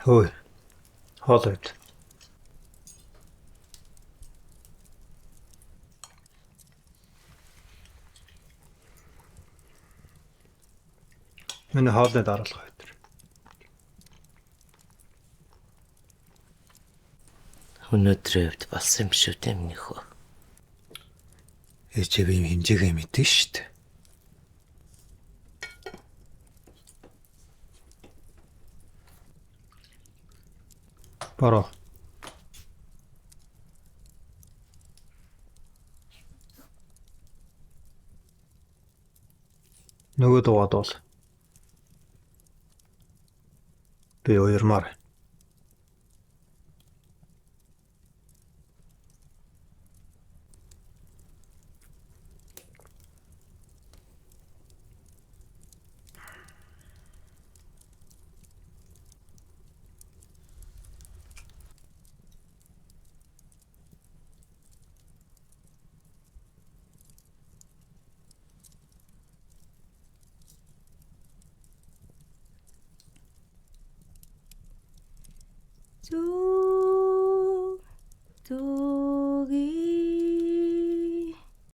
Хөөе. Хоол үйд. Миний хоолны дараалал өдөр. Өнөөдрийн хувьд болсон юм шүү дээ минийхөө. Ээжээ би юм хэмжээгээ мэдэн шүү дээ. Бороо. Нөгөө дуугаад бол. Би уярмаар. Зүү